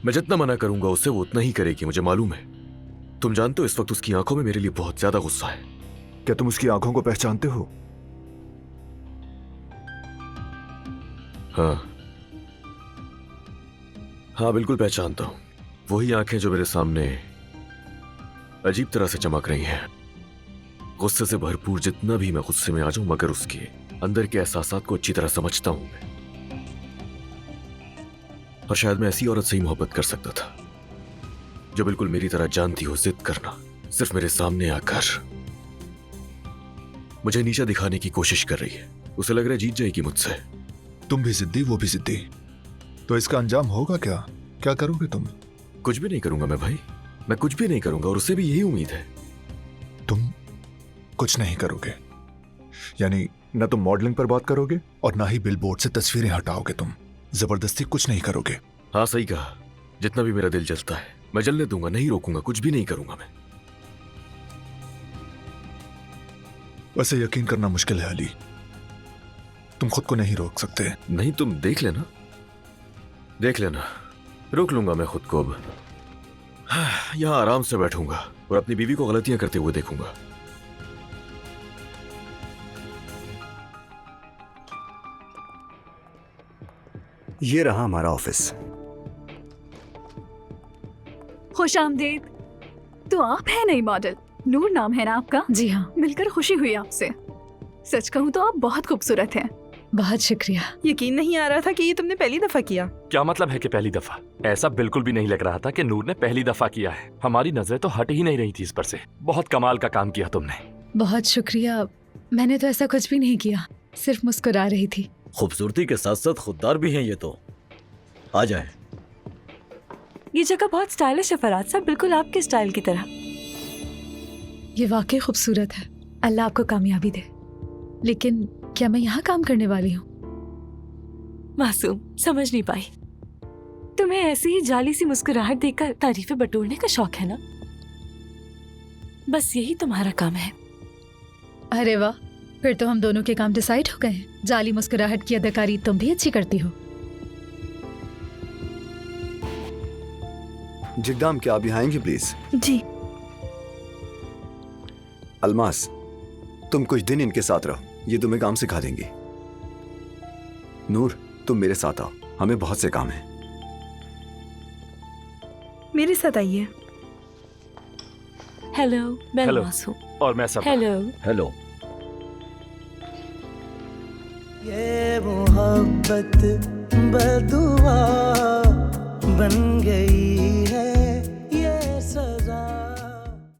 मैं जितना मना करूंगा उससे वो उतना ही करेगी, मुझे मालूम है। तुम जानते हो इस वक्त उसकी आंखों में मेरे लिए बहुत ज्यादा गुस्सा है। क्या तुम उसकी आंखों को पहचानते हो? हाँ हाँ, बिल्कुल पहचानता हूं। वही आंखें जो मेरे सामने अजीब तरह से चमक रही हैं, गुस्से से भरपूर। जितना भी मैं गुस्से में आ जाऊं, मगर उसके अंदर के एहसासात को अच्छी तरह समझता हूं मैं। और शायद मैं ऐसी औरत से ही मोहब्बत कर सकता था जो बिल्कुल मेरी तरह जानती हो जिद करना, सिर्फ मेरे सामने आकर मुझे नीचा दिखाने की कोशिश कर रही है। उसे लग रहा है जीत जाएगी मुझसे। तुम भी जिद्दी, वो भी जिद्दी, तो इसका अंजाम होगा क्या? क्या करोगे तुम? कुछ भी नहीं करूंगा मैं भाई, मैं कुछ भी नहीं करूंगा, और उससे भी यही उम्मीद है। तुम कुछ नहीं करोगे? यानी न तुम मॉडलिंग पर बात करोगे और ना ही बिलबोर्ड से तस्वीरें हटाओगे। तुम जबरदस्ती कुछ नहीं करोगे। हाँ सही कहा। जितना भी मेरा दिल जलता है मैं जलने दूंगा, नहीं रोकूंगा, कुछ भी नहीं करूंगा मैं। वैसे यकीन करना मुश्किल है अली, तुम खुद को नहीं रोक सकते। नहीं, तुम देख लेना, देख लेना, रोक लूंगा मैं खुद को। अब यहां आराम से बैठूंगा और अपनी बीवी को गलतियां करते हुए देखूंगा। ये रहा हमारा ऑफिस। खुश आमदीद। तो आप हैं नई मॉडल, नूर नाम है ना आपका? जी हाँ। मिलकर खुशी हुई आपसे। सच कहूँ तो आप बहुत खूबसूरत हैं। बहुत शुक्रिया। यकीन नहीं आ रहा था कि ये तुमने पहली दफा किया। क्या मतलब है कि पहली दफा? ऐसा बिल्कुल भी नहीं लग रहा था कि नूर ने पहली दफा किया है। हमारी नजरें तो हट ही नहीं रही थी इस पर से। बहुत कमाल का काम किया तुमने। बहुत शुक्रिया। मैंने तो ऐसा कुछ भी नहीं किया, सिर्फ मुस्कुरा रही थी। खूबसूरती के साथ साथ खुददार भी हैं ये तो। आ जाए। ये जगह बहुत स्टाइलिश है फराज साहब, बिल्कुल आपके स्टाइल की तरह। ये वाकई खूबसूरत है, अल्लाह आपको कामयाबी दे। लेकिन क्या मैं यहाँ काम करने वाली हूँ? मासूम, समझ नहीं पाई। तुम्हें ऐसी ही जाली सी मुस्कुराहट देकर तारीफें बटोरने का शौक है ना? बस यही तुम्हारा काम है। अरे वाह, फिर तो हम दोनों के काम डिसाइड हो गए हैं। जाली मुस्कुराहट की अदाकारी तुम भी अच्छी करती हो। जिद्दाम, क्या आप यहाँ आएंगे प्लीज? जी। अलमास, तुम कुछ दिन इनके साथ रहो, ये तुम्हें काम सिखा देंगी। नूर, तुम मेरे साथ आओ, हमें बहुत से काम है। मेरे साथ आइए। हेलो, मैं हेलो। अलमास हूँ। और मैं सब। हेलो। हेलो। ये मोहब्बत बदुआ बन गई है।